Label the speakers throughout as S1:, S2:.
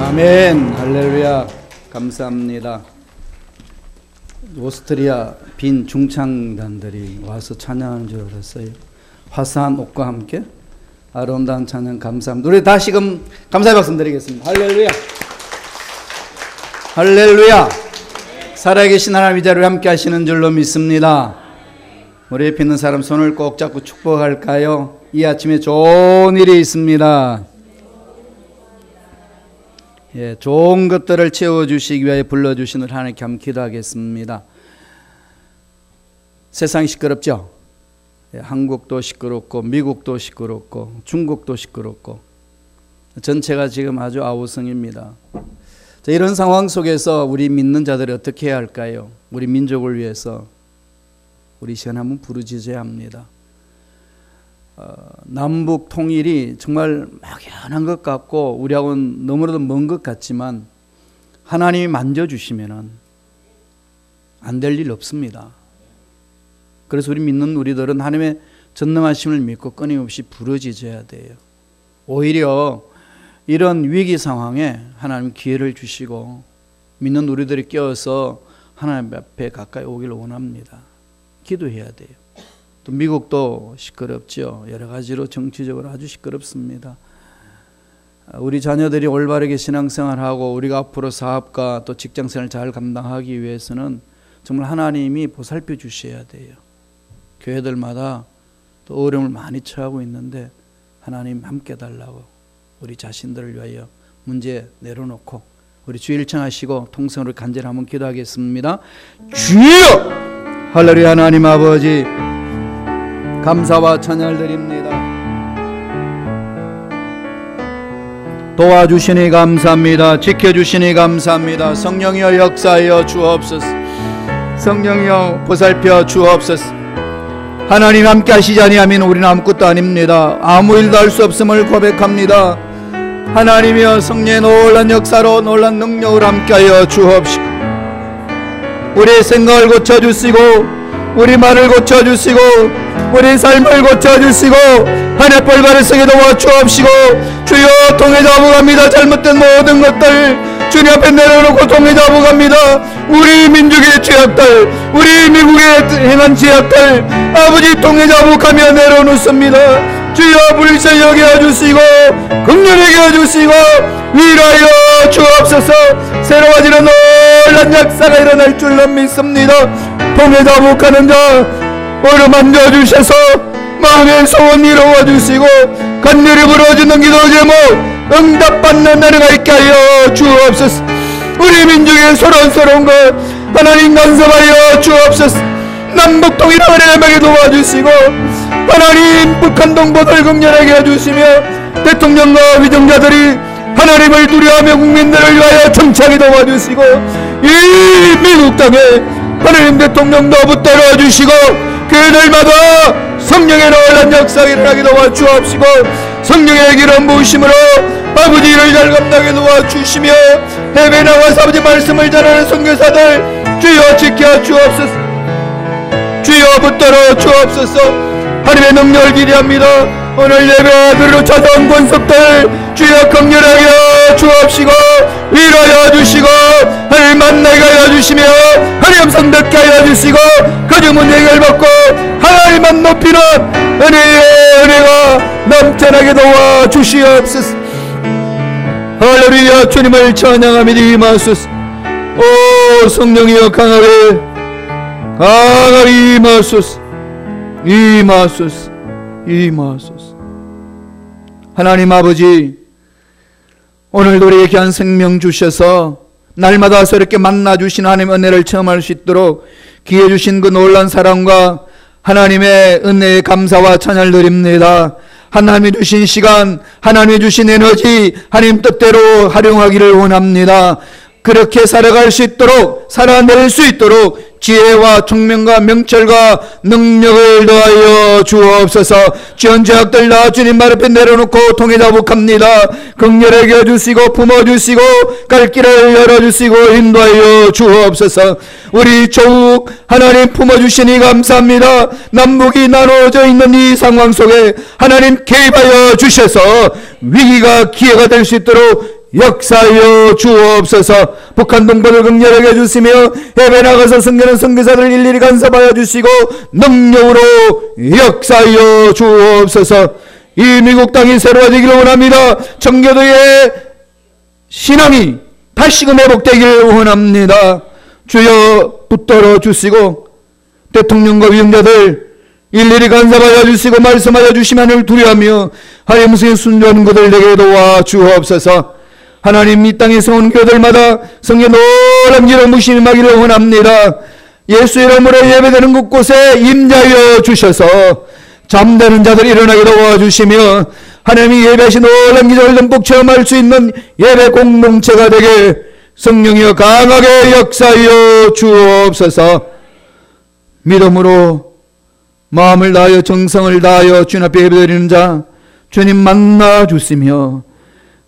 S1: 아멘. 할렐루야. 감사합니다. 오스트리아 빈 중창단들이 와서 찬양하는 줄 알았어요. 화사한 옷과 함께 아름다운 찬양 감사합니다. 우리 다시금 감사의 박수 드리겠습니다. 할렐루야. 할렐루야. 살아계신 하나님 이 자리를 함께 하시는 줄로 믿습니다. 우리 옆에 있는 사람 손을 꼭 잡고 축복할까요? 이 아침에 좋은 일이 있습니다. 예, 좋은 것들을 채워주시기 위해 불러주시는 하나님께 함께 기도하겠습니다. 세상이 시끄럽죠? 예, 한국도 시끄럽고 미국도 시끄럽고 중국도 시끄럽고 전체가 지금 아주 아우성입니다. 자, 이런 상황 속에서 우리 믿는 자들이 어떻게 해야 할까요? 우리 민족을 위해서 우리 시간 한번 부르짖어야 합니다. 남북 통일이 정말 막연한 것 같고 우리하고는 너무나도 먼 것 같지만 하나님이 만져주시면 안 될 일 없습니다. 그래서 우리 믿는 우리들은 하나님의 전능하심을 믿고 끊임없이 부르짖어야 돼요. 오히려 이런 위기 상황에 하나님 기회를 주시고 믿는 우리들이 껴서 하나님 앞에 가까이 오기를 원합니다. 기도해야 돼요. 또 미국도 시끄럽죠. 여러 가지로 정치적으로 아주 시끄럽습니다. 우리 자녀들이 올바르게 신앙생활하고 우리가 앞으로 사업과 또 직장생활을 잘 감당하기 위해서는 정말 하나님이 보살펴 주셔야 돼요. 교회들마다 또 어려움을 많이 처하고 있는데 하나님 함께 달라고 우리 자신들을 위하여 문제 내려놓고 우리 주 일청하시고 통성으로 간절히 한번 기도하겠습니다. 주여! 할렐루야. 하나님 아버지 감사와 찬양을 드립니다. 도와주시니 감사합니다. 지켜주시니 감사합니다. 성령이여 역사하여 주옵소서. 성령이여 보살펴 주옵소서. 하나님 함께 하시지 아니하면 우리는 아무것도 아닙니다. 아무 일도 할 수 없음을 고백합니다. 하나님이여 성령의 놀란 역사로 놀란 능력을 함께하여 주옵시고 우리의 생각을 고쳐주시고 우리 말을 고쳐주시고 우리 삶을 고쳐주시고 하나님 볼바를 서게 도와주옵시고 주여 통해 잡아갑니다. 잘못된 모든 것들 주님 앞에 내려놓고 통해 잡아갑니다. 우리 민족의 죄악들 우리 미국의 행한 죄악들 아버지 통해 잡아가며 내려놓습니다. 주여 불쌍히 여겨주시고 긍휼히 여겨주시고 위로하여 주옵소서. 새로워지는 놀란 역사가 일어날 줄로 믿습니다. 통해 잡아가는 자 오늘 만져주셔서 마음의 소원 이루어주시고 간절히 부러지는 기도 제목 응답받는 날이 있게 하여 주옵소서. 우리 민족의 소란스러운 것 하나님 간섭하여 주옵소서. 남북 통일을 하나님에게 도와주시고 하나님 북한 동포들 긍휼하게 해주시며 대통령과 위정자들이 하나님을 두려워하며 국민들을 위하여 정착하게 도와주시고 이 미국 땅에 하나님 대통령도 붙들어 주시고 교회들마다 성령의 놀란 역사가 일어나게 도와주옵시고 성령의 기름 부으심으로 아버지 일을 잘 감당하게 도와주시며 해외 나가서 아버지 말씀을 전하는 선교사들 주여 지켜 주옵소서. 주여 붙들어 주옵소서. 하나님의 능력을 기대합니다. 오늘 예배들로 찾아온 권속들 주여 긍휼하여 주옵시고 위로하여 주시고 하나님 만나게 하여 주시며 하나님 음성 듣게 하여 주시고 그 문제를 받고 하나님만 높이는 은혜의 은혜가 넘쳐나게 도와주시옵소서. 할렐루야. 주님을 찬양하며 임하소서. 오 성령이여 강하게 임하소서. 임하소서. 임하소서. 하나님 아버지 오늘도 우리에게 귀한 생명 주셔서 날마다 새롭게 만나주신 하나님의 은혜를 체험할 수 있도록 기회 주신 그 놀란 사랑과 하나님의 은혜에 감사와 찬양을 드립니다. 하나님이 주신 시간 하나님이 주신 에너지 하나님 뜻대로 활용하기를 원합니다. 그렇게 살아갈 수 있도록 살아낼 수 있도록 지혜와 총명과 명철과 능력을 더하여 주옵소서. 지원제약들 다 주님 말 앞에 내려놓고 통해자복합니다. 긍휼하게 해주시고 품어주시고 갈 길을 열어주시고 인도하여 주옵소서. 우리 조국 하나님 품어주시니 감사합니다. 남북이 나눠져 있는 이 상황 속에 하나님 개입하여 주셔서 위기가 기회가 될 수 있도록 역사하여 주옵소서. 북한 동포를 긍휼하게 해주시며 해외 나가서 섬기는 선교사들 일일이 간섭하여 주시고 능력으로 역사하여 주옵소서. 이 미국 땅이 새로워지기를 원합니다. 청교도의 신앙이 다시금 회복되기를 원합니다. 주여 붙들어 주시고 대통령과 위원자들 일일이 간섭하여 주시고 말씀하여 주시만을 두려워하며 하나님의 순종하는 것들 내게 도와 주옵소서. 하나님 이 땅에서 온 교들마다 성령 놀랍게 무심하기를 원합니다. 예수 이름으로 예배되는 곳곳에 임재하여 주셔서 잠자는 자들 일어나게 도와주시며 하나님이 예배하신 놀랍게 듬뿍 체험할 수 있는 예배 공동체가 되게 성령이여 강하게 역사하여 주옵소서. 믿음으로 마음을 다하여 정성을 다하여 주님 앞에 예배드리는 자 주님 만나 주시며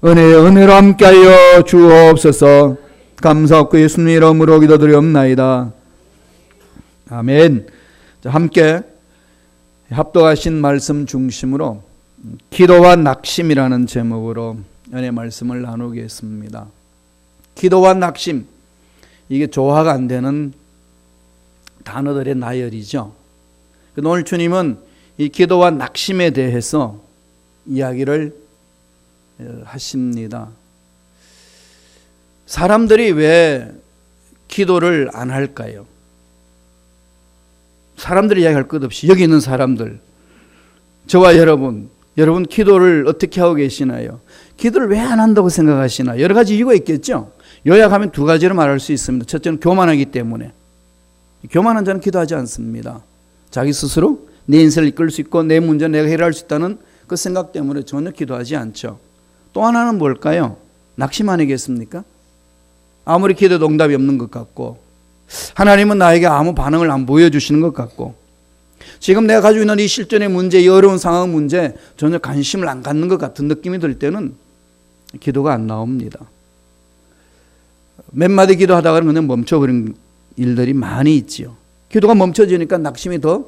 S1: 은혜로 함께하여 주옵소서. 감사하고 예수님 이름으로 기도드리옵나이다. 아멘. 함께 합독하신 말씀 중심으로 기도와 낙심이라는 제목으로 은혜 말씀을 나누겠습니다. 기도와 낙심, 이게 조화가 안 되는 단어들의 나열이죠. 오늘 주님은 이 기도와 낙심에 대해서 이야기를 하십니다. 사람들이 왜 기도를 안 할까요? 사람들이 이야기할 것 없이 여기 있는 사람들, 저와 여러분 기도를 어떻게 하고 계시나요? 기도를 왜 안 한다고 생각하시나? 여러 가지 이유가 있겠죠. 요약하면 두 가지로 말할 수 있습니다. 첫째는 교만하기 때문에. 교만한 자는 기도하지 않습니다. 자기 스스로 내 인생을 이끌 수 있고 내 문제 내가 해결할 수 있다는 그 생각 때문에 전혀 기도하지 않죠. 또 하나는 뭘까요? 낙심 아니겠습니까? 아무리 기도해도 응답이 없는 것 같고 하나님은 나에게 아무 반응을 안 보여주시는 것 같고 지금 내가 가지고 있는 이 실존의 문제, 이 어려운 상황 문제 전혀 관심을 안 갖는 것 같은 느낌이 들 때는 기도가 안 나옵니다. 몇 마디 기도하다가 그냥 멈춰버린 일들이 많이 있지요. 기도가 멈춰지니까 낙심이 더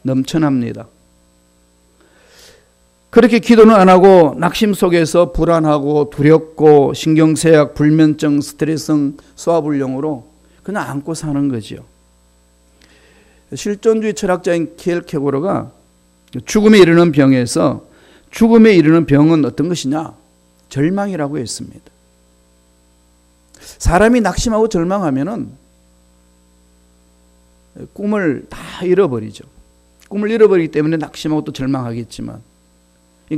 S1: 넘쳐납니다. 그렇게 기도는 안 하고 낙심 속에서 불안하고 두렵고 신경쇠약, 불면증, 스트레스성 소화불량으로 그냥 안고 사는 거죠. 실존주의 철학자인 키엘케고르가 죽음에 이르는 병에서 죽음에 이르는 병은 어떤 것이냐? 절망이라고 했습니다. 사람이 낙심하고 절망하면은 꿈을 다 잃어버리죠. 꿈을 잃어버리기 때문에 낙심하고 또 절망하겠지만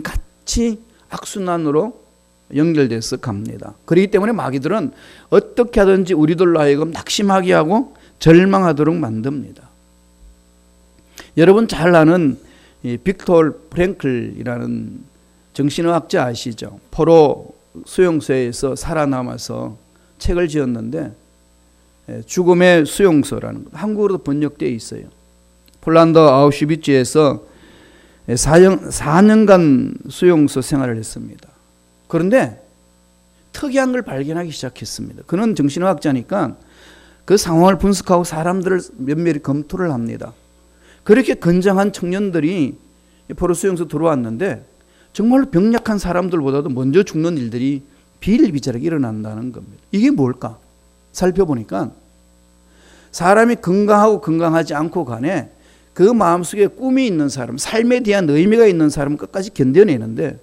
S1: 같이 악순환으로 연결돼서 갑니다. 그렇기 때문에 마귀들은 어떻게 하든지 우리들로 하여금 낙심하게 하고 절망하도록 만듭니다. 여러분 잘 아는 빅토르 프랭클이라는 정신의학자 아시죠? 포로 수용소에서 살아남아서 책을 지었는데 죽음의 수용소라는 것, 한국어로도 번역되어 있어요. 폴란드 아우슈비츠에서 4년간 수용소 생활을 했습니다. 그런데 특이한 걸 발견하기 시작했습니다. 그는 정신의학자니까 그 상황을 분석하고 사람들을 면밀히 검토를 합니다. 그렇게 건장한 청년들이 포로 수용소 들어왔는데 정말로 병약한 사람들보다도 먼저 죽는 일들이 비일비재하게 일어난다는 겁니다. 이게 뭘까? 살펴보니까 사람이 건강하고 건강하지 않고 간에 그 마음속에 꿈이 있는 사람, 삶에 대한 의미가 있는 사람은 끝까지 견뎌내는데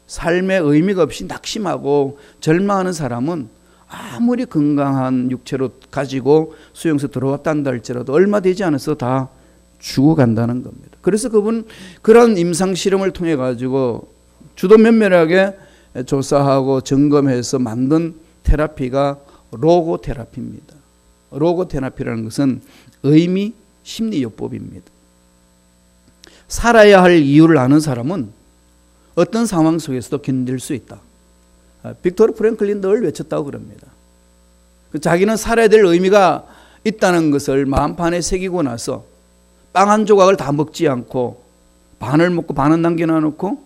S1: 삶에 의미가 없이 낙심하고 절망하는 사람은 아무리 건강한 육체로 가지고 수용소 들어왔단다 할지라도 얼마 되지 않아서 다 죽어간다는 겁니다. 그래서 그분 그런 임상 실험을 통해 가지고 주도 면밀하게 조사하고 점검해서 만든 테라피가 로고 테라피입니다. 로고 테라피라는 것은 의미 심리요법입니다. 살아야 할 이유를 아는 사람은 어떤 상황 속에서도 견딜 수 있다. 빅토르 프랭클린 늘 외쳤다고 그럽니다. 자기는 살아야 될 의미가 있다는 것을 마음판에 새기고 나서 빵 한 조각을 다 먹지 않고 반을 먹고 반은 남겨놓고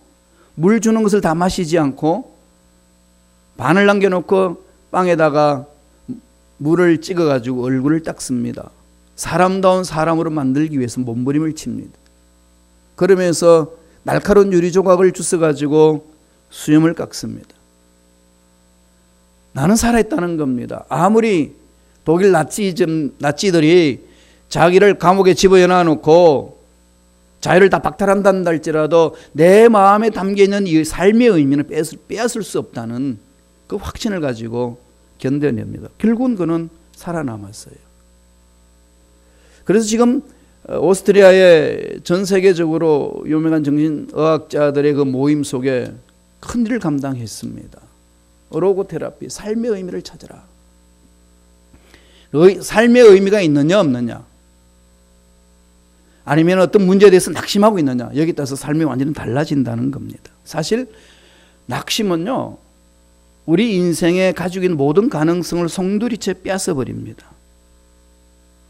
S1: 물 주는 것을 다 마시지 않고 반을 남겨놓고 빵에다가 물을 찍어가지고 얼굴을 닦습니다. 사람다운 사람으로 만들기 위해서 몸부림을 칩니다. 그러면서 날카로운 유리 조각을 주워가지고 수염을 깎습니다. 나는 살아있다는 겁니다. 아무리 독일 나치들이 자기를 감옥에 집어넣어 놓고 자유를 다 박탈한다 할지라도 내 마음에 담겨있는 이 삶의 의미는 빼앗을 수 없다는 그 확신을 가지고 견뎌냅니다. 결국은 그는 살아남았어요. 그래서 지금 오스트리아의 전 세계적으로 유명한 정신의학자들의 그 모임 속에 큰 일을 감당했습니다. 로고테라피, 삶의 의미를 찾아라. 삶의 의미가 있느냐 없느냐, 아니면 어떤 문제에 대해서 낙심하고 있느냐, 여기 따라서 삶이 완전히 달라진다는 겁니다. 사실 낙심은요, 우리 인생에 가지고 있는 모든 가능성을 송두리째 뺏어버립니다.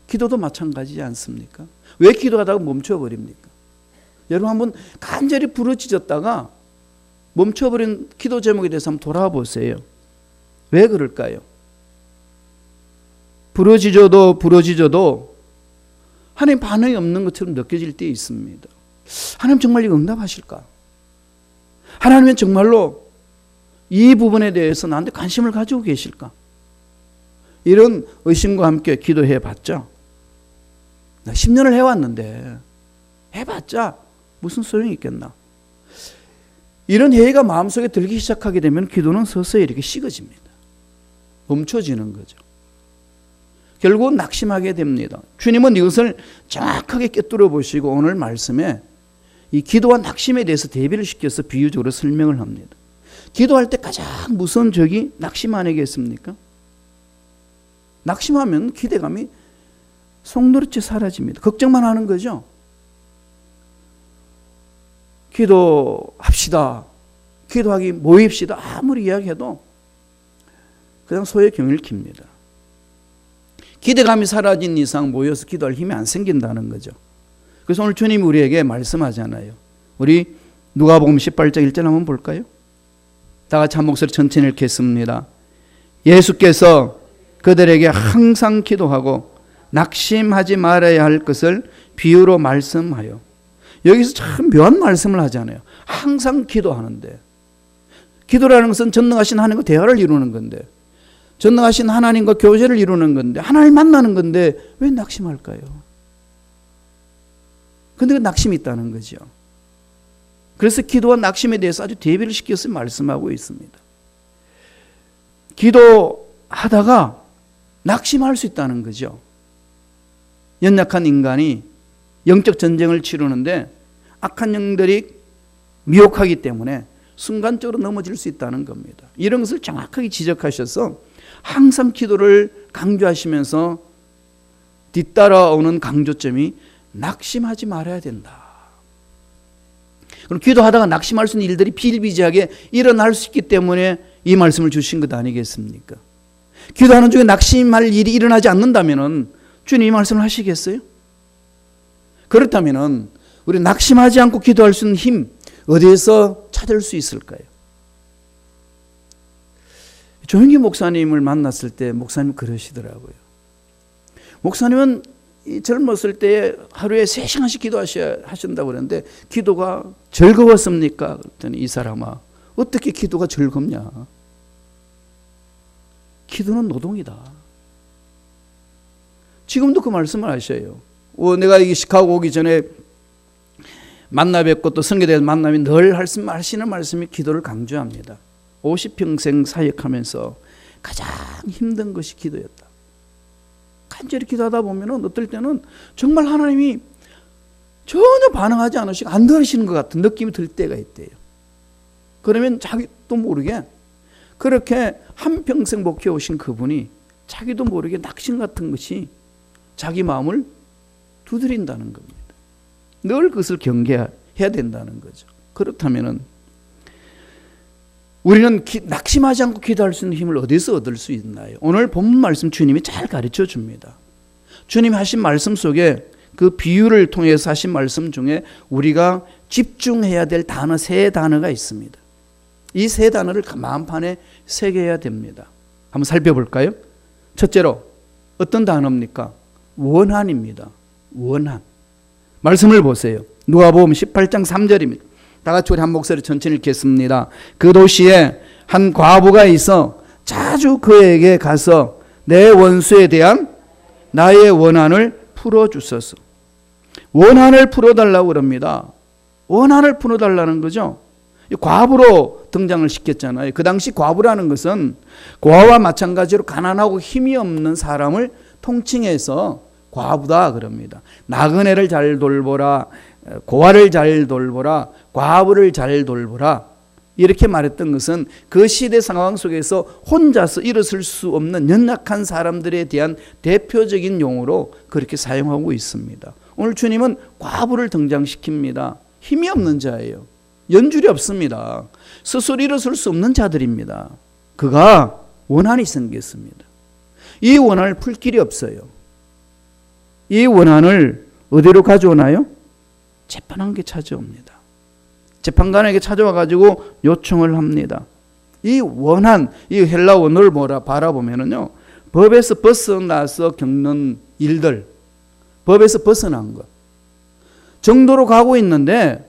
S1: 기도도 마찬가지지 않습니까? 왜 기도하다가 멈춰버립니까? 여러분 한번 간절히 부르짖었다가 멈춰버린 기도 제목에 대해서 한번 돌아보세요. 왜 그럴까요? 부러지져도 하나님 반응이 없는 것처럼 느껴질 때 있습니다. 하나님 정말 이거 응답하실까? 하나님은 정말로 이 부분에 대해서 나한테 관심을 가지고 계실까? 이런 의심과 함께 기도해 봤죠. 나 10년을 해왔는데 해봤자 무슨 소용이 있겠나? 이런 회의가 마음속에 들기 시작하게 되면 기도는 서서히 이렇게 식어집니다. 멈춰지는 거죠. 결국은 낙심하게 됩니다. 주님은 이것을 정확하게 꿰뚫어 보시고 오늘 말씀에 이 기도와 낙심에 대해서 대비를 시켜서 비유적으로 설명을 합니다. 기도할 때 가장 무서운 적이 낙심 아니겠습니까? 낙심하면 기대감이 송두리째 사라집니다. 걱정만 하는 거죠. 기도합시다. 기도하기 모입시다. 아무리 이야기해도 그냥 소의 경을 킵니다. 기대감이 사라진 이상 모여서 기도할 힘이 안 생긴다는 거죠. 그래서 오늘 주님이 우리에게 말씀하잖아요. 우리 누가복음 18장 1절 한번 볼까요? 다 같이 한 목소리 천천히 읽겠습니다. 예수께서 그들에게 항상 기도하고 낙심하지 말아야 할 것을 비유로 말씀하여. 여기서 참 묘한 말씀을 하잖아요. 항상 기도하는데, 기도라는 것은 전능하신 하나님과 대화를 이루는 건데, 전능하신 하나님과 교제를 이루는 건데, 하나님 만나는 건데 왜 낙심할까요? 근데 그 낙심이 있다는 거죠. 그래서 기도와 낙심에 대해서 아주 대비를 시켜서 말씀하고 있습니다. 기도하다가 낙심할 수 있다는 거죠. 연약한 인간이 영적 전쟁을 치르는데 악한 영들이 미혹하기 때문에 순간적으로 넘어질 수 있다는 겁니다. 이런 것을 정확하게 지적하셔서 항상 기도를 강조하시면서 뒤따라오는 강조점이 낙심하지 말아야 된다. 그럼 기도하다가 낙심할 수 있는 일들이 비일비재하게 일어날 수 있기 때문에 이 말씀을 주신 것 아니겠습니까? 기도하는 중에 낙심할 일이 일어나지 않는다면 주님 이 말씀을 하시겠어요? 그렇다면 우리 낙심하지 않고 기도할 수 있는 힘 어디에서 찾을 수 있을까요? 조영기 목사님을 만났을 때 목사님 그러시더라고요. 목사님은 젊었을 때 하루에 3시간씩 기도하신다고 그러는데 기도가 즐거웠습니까? 그랬더니 이 사람아, 어떻게 기도가 즐겁냐? 기도는 노동이다. 지금도 그 말씀을 하셔요. 내가 이 시카고 오기 전에 만나 뵙고 또 선교대에서 만나면 늘 하시는 말씀이 기도를 강조합니다. 50평생 사역하면서 가장 힘든 것이 기도였다. 간절히 기도하다 보면 어떨 때는 정말 하나님이 전혀 반응하지 않으시고 안 들으시는 것 같은 느낌이 들 때가 있대요. 그러면 자기도 모르게 그렇게 한평생 목회 오신 그분이 자기도 모르게 낙심 같은 것이 자기 마음을 두드린다는 겁니다. 늘 그것을 경계해야 된다는 거죠. 그렇다면 우리는 낙심하지 않고 기도할 수 있는 힘을 어디서 얻을 수 있나요? 오늘 본문 말씀 주님이 잘 가르쳐 줍니다. 주님이 하신 말씀 속에 그 비유를 통해서 하신 말씀 중에 우리가 집중해야 될 단어, 세 단어가 있습니다. 이 세 단어를 마음판에 새겨야 됩니다. 한번 살펴볼까요? 첫째로 어떤 단어입니까? 원한입니다. 원한. 말씀을 보세요. 누가복음 18장 3절입니다. 다 같이 우리 한 목소리 천천히 읽겠습니다. 그 도시에 한 과부가 있어 자주 그에게 가서 내 원수에 대한 나의 원한을 풀어주소서. 원한을 풀어달라고 그럽니다. 원한을 풀어달라는 거죠. 과부로 등장을 시켰잖아요. 그 당시 과부라는 것은 고아와 마찬가지로 가난하고 힘이 없는 사람을 통칭해서 과부다 그럽니다. 나그네를 잘 돌보라, 고아를 잘 돌보라, 과부를 잘 돌보라, 이렇게 말했던 것은 그 시대 상황 속에서 혼자서 일어설 수 없는 연약한 사람들에 대한 대표적인 용어로 그렇게 사용하고 있습니다. 오늘 주님은 과부를 등장시킵니다. 힘이 없는 자예요. 연줄이 없습니다. 스스로 일어설 수 없는 자들입니다. 그가 원한이 생겼습니다. 이 원한을 풀 길이 없어요. 이 원한을 어디로 가져오나요? 재판관에게 찾아옵니다. 재판관에게 찾아와 가지고 요청을 합니다. 이 원한, 이 헬라 원어를 바라보면은요, 법에서 벗어나서 겪는 일들, 법에서 벗어난 것, 정도로 가고 있는데,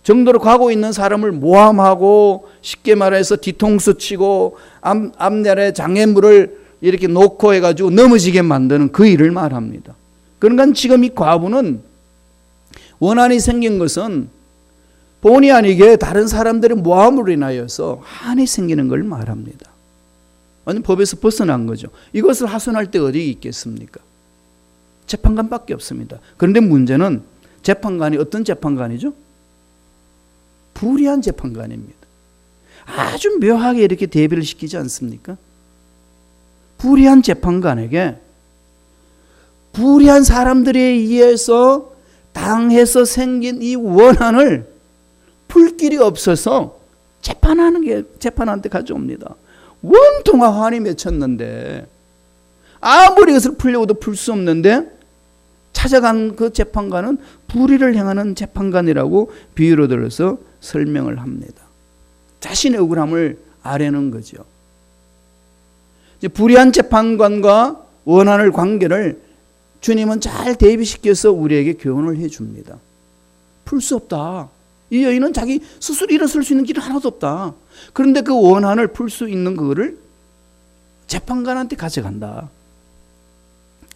S1: 정도로 가고 있는 사람을 모함하고 쉽게 말해서 뒤통수 치고 앞날에 장애물을 이렇게 놓고 해가지고 넘어지게 만드는 그 일을 말합니다. 그러니까 지금 이 과부는 원한이 생긴 것은 본의 아니게 다른 사람들의 모함으로 인하여서 한이 생기는 걸 말합니다. 아니, 법에서 벗어난 거죠. 이것을 하소연할 때 어디 있겠습니까? 재판관밖에 없습니다. 그런데 문제는 재판관이 어떤 재판관이죠? 불의한 재판관입니다. 아주 묘하게 이렇게 대비를 시키지 않습니까? 불의한 재판관에게 불의한 사람들에 의해서 당해서 생긴 이 원한을 풀 길이 없어서 재판한테 가져옵니다. 원통한 환이 맺혔는데 아무리 이것을 풀려고도 풀 수 없는데 찾아간 그 재판관은 불의를 행하는 재판관이라고 비유로 들어서 설명을 합니다. 자신의 억울함을 아뢰는 거죠. 이제 불의한 재판관과 원한의 관계를 주님은 잘 대비시켜서 우리에게 교훈을 해줍니다. 풀 수 없다. 이 여인은 자기 스스로 일어설 수 있는 길이 하나도 없다. 그런데 그 원한을 풀 수 있는 그거를 재판관한테 가져간다.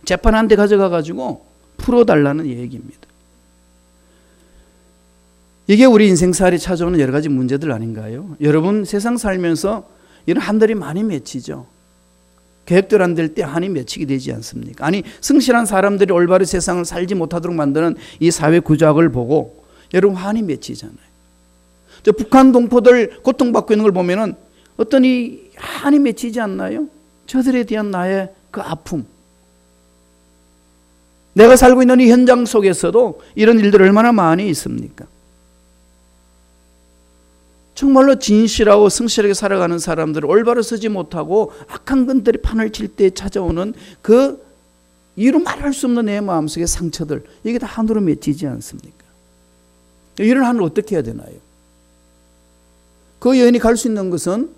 S1: 재판한테 가져가가지고 풀어달라는 얘기입니다. 이게 우리 인생살이 찾아오는 여러 가지 문제들 아닌가요? 여러분, 세상 살면서 이런 한들이 많이 맺히죠. 계획대로 안 될 때 한이 맺히게 되지 않습니까? 아니, 성실한 사람들이 올바른 세상을 살지 못하도록 만드는 이 사회 구조학을 보고 여러분 한이 맺히잖아요. 저 북한 동포들 고통받고 있는 걸 보면은 어떤 이 한이 맺히지 않나요? 저들에 대한 나의 그 아픔. 내가 살고 있는 이 현장 속에서도 이런 일들 얼마나 많이 있습니까? 정말로 진실하고 성실하게 살아가는 사람들을 올바로 서지 못하고 악한 것들이 판을 칠 때 찾아오는 그 이루 말할 수 없는 내 마음속의 상처들, 이게 다 한으로 맺히지 않습니까? 이런 한을 어떻게 해야 되나요? 그 여인이 갈 수 있는 것은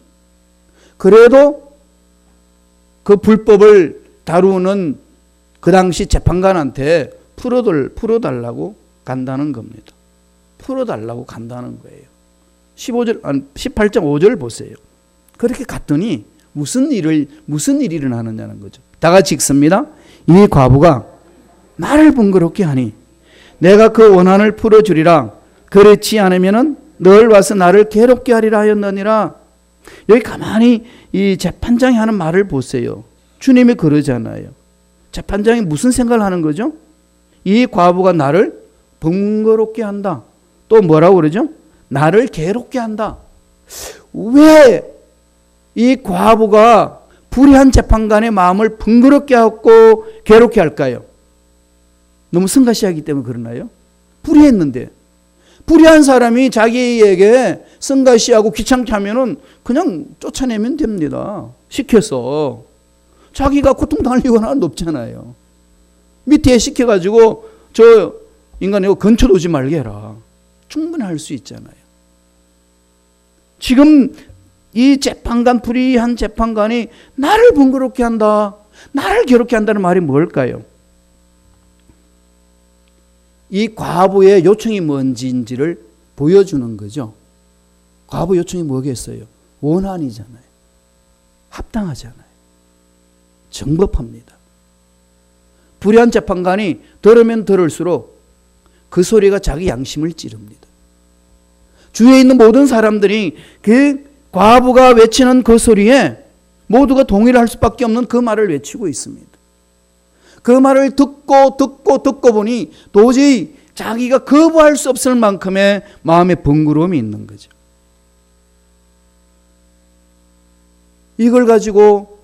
S1: 그래도 그 불법을 다루는 그 당시 재판관한테 풀어달라고 간다는 겁니다. 풀어달라고 간다는 거예요. 18장 5절 보세요. 그렇게 갔더니 무슨 일이 일어나느냐는 거죠. 다 같이 읽습니다. 이 과부가 나를 번거롭게 하니 내가 그 원한을 풀어주리라. 그렇지 않으면은 널 와서 나를 괴롭게 하리라 하였느니라. 여기 가만히 이 재판장이 하는 말을 보세요. 주님이 그러잖아요. 재판장이 무슨 생각을 하는 거죠? 이 과부가 나를 번거롭게 한다. 또 뭐라고 그러죠? 나를 괴롭게 한다. 왜 이 과부가 불의한 재판관의 마음을 번거롭게 하고 괴롭게 할까요? 너무 성가시하기 때문에 그러나요? 불의했는데 불의한 사람이 자기에게 성가시하고 귀찮게 하면은 그냥 쫓아내면 됩니다. 시켜서. 자기가 고통당할 이유가 하나도 없잖아요. 밑에 시켜가지고 저 인간 이거 근처도 오지 말게 해라. 충분히 할 수 있잖아요. 지금 이 재판관, 불의한 재판관이 나를 번거롭게 한다, 나를 괴롭게 한다는 말이 뭘까요? 이 과부의 요청이 뭔지를 보여주는 거죠. 과부 요청이 뭐겠어요? 원한이잖아요. 합당하잖아요. 정법합니다. 불의한 재판관이 들으면 들을수록 그 소리가 자기 양심을 찌릅니다. 주위에 있는 모든 사람들이 그 과부가 외치는 그 소리에 모두가 동의를 할 수밖에 없는 그 말을 외치고 있습니다. 그 말을 듣고 보니 도저히 자기가 거부할 수 없을 만큼의 마음의 번거로움이 있는 거죠. 이걸 가지고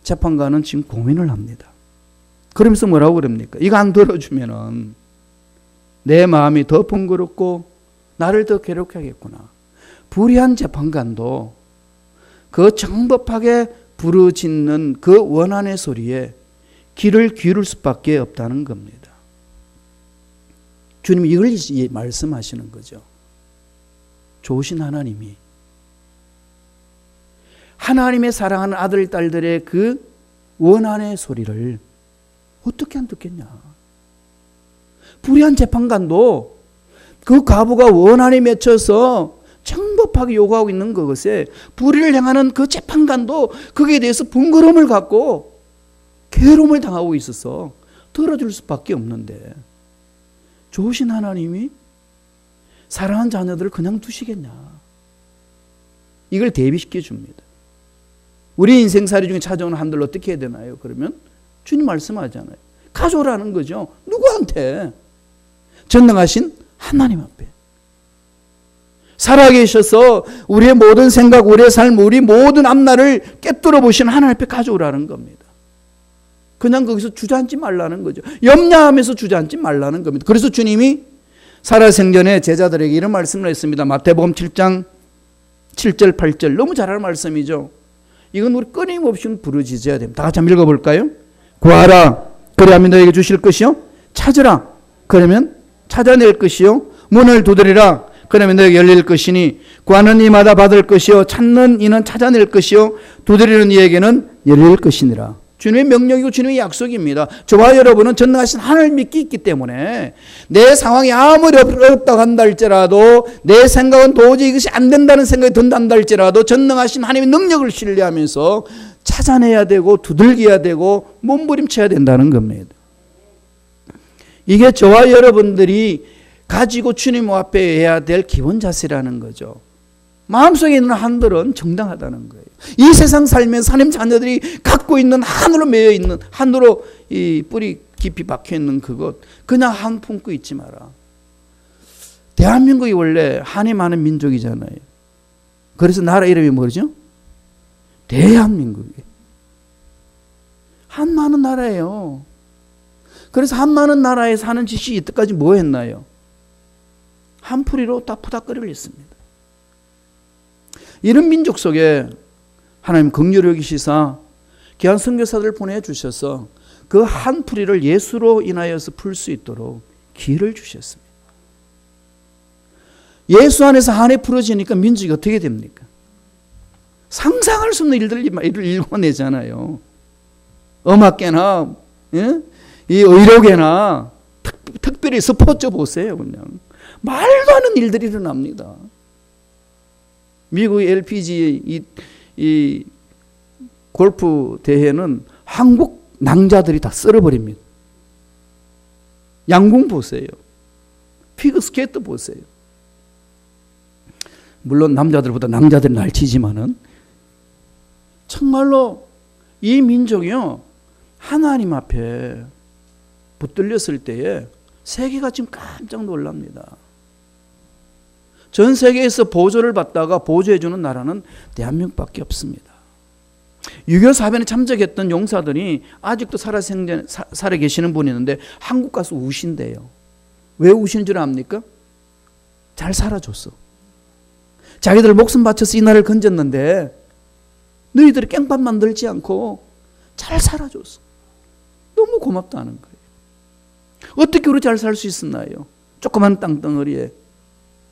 S1: 재판관은 지금 고민을 합니다. 그러면서 뭐라고 그럽니까? 이거 안 들어주면은 내 마음이 더 번거롭고 나를 더 괴롭게 하겠구나. 불의한 재판관도 그 정법하게 부르짖는 그 원한의 소리에 귀를 기울일 수밖에 없다는 겁니다. 주님이 이걸 말씀하시는 거죠. 좋으신 하나님이 하나님의 사랑하는 아들, 딸들의 그 원한의 소리를 어떻게 안 듣겠냐. 불의한 재판관도 그 과부가 원한에 맺혀서 정법하게 요구하고 있는 그것에 불의를 행하는 그 재판관도 거기에 대해서 번거로움을 갖고 괴로움을 당하고 있어서 들어줄 수밖에 없는데 좋으신 하나님이 사랑하는 자녀들을 그냥 두시겠냐. 이걸 대비시켜 줍니다. 우리 인생살이 중에 찾아오는 한들 어떻게 해야 되나요? 그러면 주님 말씀하잖아요. 가져오라는 거죠. 누구한테? 전능하신 하나님 앞에. 살아계셔서 우리의 모든 생각, 우리의 삶, 우리 모든 앞날을 깨뚫어 보시는 하나님 앞에 가져오라는 겁니다. 그냥 거기서 주저앉지 말라는 거죠. 염려하면서 주저앉지 말라는 겁니다. 그래서 주님이 살아생전에 제자들에게 이런 말씀을 했습니다. 마태복음 7장 7절 8절 너무 잘 아는 말씀이죠. 이건 우리 끊임없이 부르짖어야 됩니다. 다 같이 한번 읽어볼까요? 구하라 그리하면 너에게 주실 것이요, 찾으라 그러면 찾아낼 것이요, 문을 두드리라 그러면 너에게 열릴 것이니 구하는 이마다 받을 것이요 찾는 이는 찾아낼 것이요 두드리는 이에게는 열릴 것이니라. 주님의 명령이고 주님의 약속입니다. 저와 여러분은 전능하신 하나님을 믿기 있기 때문에 내 상황이 아무리 어렵다고 한다 할지라도 내 생각은 도저히 이것이 안 된다는 생각이 든다 할지라도 전능하신 하나님의 능력을 신뢰하면서 찾아내야 되고 두들겨야 되고 몸부림쳐야 된다는 겁니다. 이게 저와 여러분들이 가지고 주님 앞에 해야 될 기본 자세라는 거죠. 마음속에 있는 한들은 정당하다는 거예요. 이 세상 살면서 하나님 자녀들이 갖고 있는 한으로 매여 있는, 한으로 이 뿌리 깊이 박혀 있는 그것 그냥 한 품고 있지 마라. 대한민국이 원래 한이 많은 민족이잖아요. 그래서 나라 이름이 뭐죠? 대한민국이에요. 한 많은 나라예요. 그래서 한 많은 나라에 사는 짓이 이때까지 뭐 했나요? 한풀이로 딱 푸닥거리를 했습니다. 이런 민족 속에 하나님 긍휼히 여기시사 귀한 선교사들을 보내주셔서 그 한풀이를 예수로 인하여서 풀 수 있도록 기회를 주셨습니다. 예수 안에서 한이 풀어지니까 민족이 어떻게 됩니까? 상상할 수 없는 일을 일궈내잖아요. 음악계나 이 의료계나 특별히 스포츠 보세요. 그냥 말도 안 되는 일들이 일어납니다. 미국의 LPG 이 골프 대회는 한국 낭자들이 다 쓸어버립니다. 양궁 보세요. 피그스케이트 보세요. 물론 남자들보다 낭자들이 날치지만은 정말로 이 민족이요 하나님 앞에 붙들렸을 때에 세계가 지금 깜짝 놀랍니다. 전 세계에서 보조를 받다가 보조해주는 나라는 대한민국밖에 없습니다. 6.25 사변에 참석했던 용사들이 아직도 살아 계시는 분이 있는데 한국 가서 우신대요. 왜 우시는 줄 압니까? 잘 살아줬어. 자기들 목숨 바쳐서 이 나라를 건졌는데 너희들이 깽판 만들지 않고 잘 살아줬어. 너무 고맙다는 거예요. 어떻게 우리 잘 살 수 있었나요? 조그만 땅덩어리에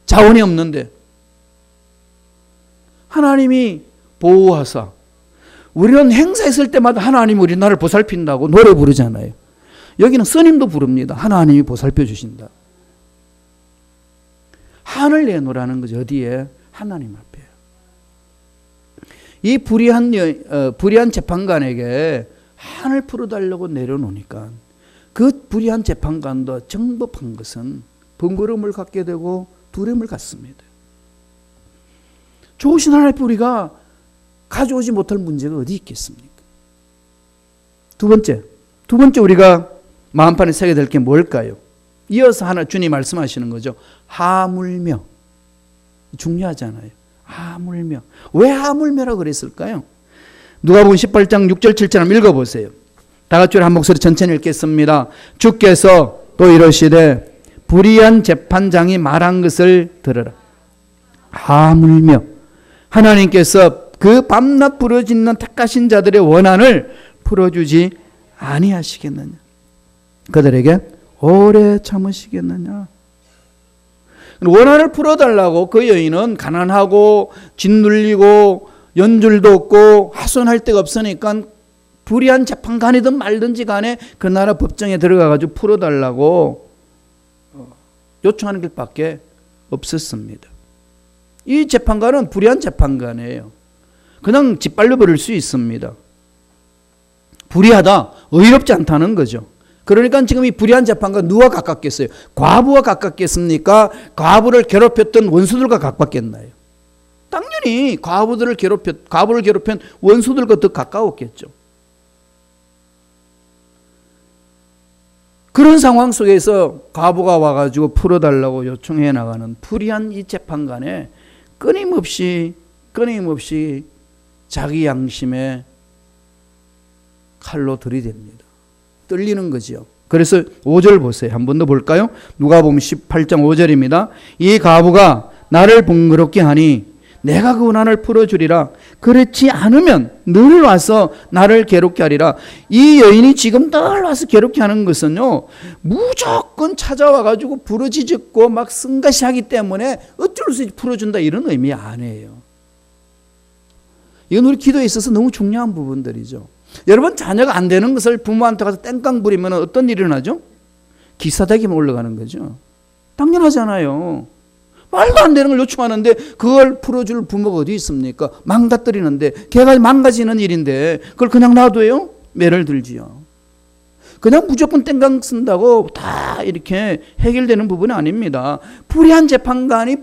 S1: 자원이 없는데 하나님이 보호하사, 우리는 행사했을 때마다 하나님이 우리 나라를 보살핀다고 노래 부르잖아요. 여기는 스님도 부릅니다. 하나님이 보살펴 주신다. 한을 내놓으라는 거죠. 어디에? 하나님 앞에. 이 불의한 재판관에게 한을 풀어달라고 내려놓으니까 그 불의한 재판관도 정법한 것은 번거로움을 갖게 되고 두려움을 갖습니다. 좋으신 하나님의 우리가 가져오지 못할 문제가 어디 있겠습니까? 두 번째 우리가 마음판에 새게 될 게 뭘까요? 이어서 하나 주님 말씀하시는 거죠. 하물며. 중요하잖아요. 하물며. 왜 하물며라고 그랬을까요? 누가복음 18장 6절 7절 한번 읽어보세요. 다 같이 한 목소리 천천히 읽겠습니다. 주께서 또 이러시되 불의한 재판장이 말한 것을 들으라. 하물며 하나님께서 그 밤낮 부르짖는 택하신 자들의 원한을 풀어주지 아니하시겠느냐. 그들에게 오래 참으시겠느냐. 원한을 풀어달라고 그 여인은 가난하고 짓눌리고 연줄도 없고 하소연할 데가 없으니까 불의한 재판관이든 말든지 간에 그 나라 법정에 들어가가지고 풀어달라고 요청하는 것밖에 없었습니다. 이 재판관은 불의한 재판관이에요. 그냥 짓발려 버릴 수 있습니다. 불의하다, 의롭지 않다는 거죠. 그러니까 지금 이 불의한 재판관 누가 가깝겠어요? 과부와 가깝겠습니까? 과부를 괴롭혔던 원수들과 가깝겠나요? 당연히 과부를 괴롭힌 원수들과 더 가까웠겠죠. 그런 상황 속에서 과부가 와가지고 풀어달라고 요청해 나가는 불의한 이 재판관에 끊임없이 자기 양심에 칼로 들이댑니다. 떨리는 거죠. 그래서 5절 보세요. 한 번 더 볼까요? 누가복음 18장 5절입니다. 이 과부가 나를 번거롭게 하니 내가 그 원한을 풀어주리라. 그렇지 않으면 늘 와서 나를 괴롭게 하리라. 이 여인이 지금 늘 와서 괴롭게 하는 것은요, 무조건 찾아와가지고 부르짖고 막 쓴가시 하기 때문에 어쩔 수 없이 풀어준다 이런 의미 아니에요. 이건 우리 기도에 있어서 너무 중요한 부분들이죠. 여러분, 자녀가 안 되는 것을 부모한테 가서 땡깡 부리면 어떤 일이 일어나죠? 기사대기만 올라가는 거죠. 당연하잖아요. 말도 안 되는 걸 요청하는데 그걸 풀어줄 부모가 어디 있습니까? 망가뜨리는데, 걔가 망가지는 일인데 그걸 그냥 놔둬요? 매를 들지요. 그냥 무조건 땡깡 쓴다고 다 이렇게 해결되는 부분이 아닙니다. 불의한 재판관이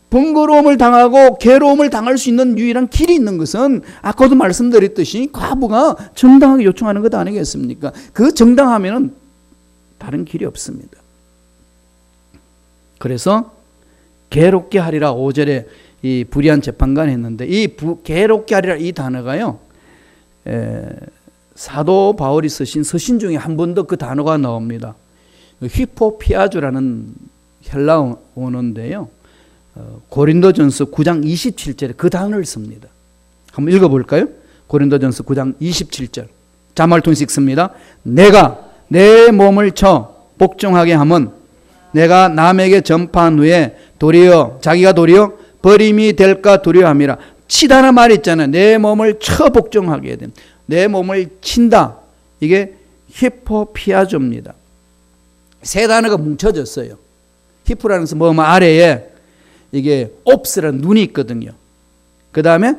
S1: 번거로움을 당하고 괴로움을 당할 수 있는 유일한 길이 있는 것은 아까도 말씀드렸듯이 과부가 정당하게 요청하는 것 아니겠습니까? 그 정당하면은 다른 길이 없습니다. 그래서 괴롭게 하리라 5절에 이 불의한 재판관이 했는데, 이 괴롭게 하리라 이 단어가요, 사도 바울이 쓰신 서신 중에 한 번 더 그 단어가 나옵니다. 휘포피아주라는 헬라 원어인데요, 고린도전서 9장 27절에 그 단어를 씁니다. 한번 읽어볼까요? 고린도전서 9장 27절 자막을 통해서 읽습니다. 내가 내 몸을 쳐 복종하게 함은 내가 남에게 전파한 후에 자기가 도리어 버림이 될까 두려워함이라. 치다는 말이 있잖아요. 내 몸을 쳐 복종하게 됨. 내 몸을 친다. 이게 히포피아조입니다. 세 단어가 뭉쳐졌어요. 히프라는 것은 뭐 아래에 이게 옵스라는 눈이 있거든요. 그 다음에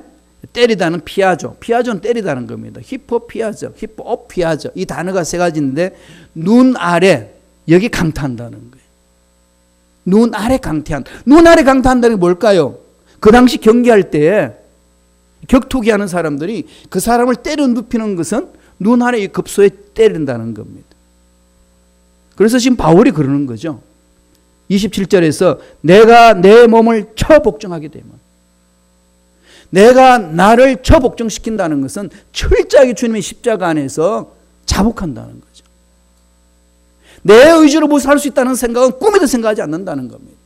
S1: 때리다는 피아조. 피아조는 때리다는 겁니다. 히포피아조, 히포피아조. 이 단어가 세 가지인데 눈 아래, 여기 강타한다는 거예요. 눈 아래 강퇴한다. 눈 아래 강퇴한다는 게 뭘까요? 그 당시 경기할 때 격투기하는 사람들이 그 사람을 때려 눕히는 것은 눈 아래 이 급소에 때린다는 겁니다. 그래서 지금 바울이 그러는 거죠. 27절에서 내가 내 몸을 쳐 복종하게 되면, 내가 나를 쳐 복종시킨다는 것은 철저하게 주님의 십자가 안에서 자복한다는 거죠. 내 의지로 무엇을 할 수 있다는 생각은 꿈에도 생각하지 않는다는 겁니다.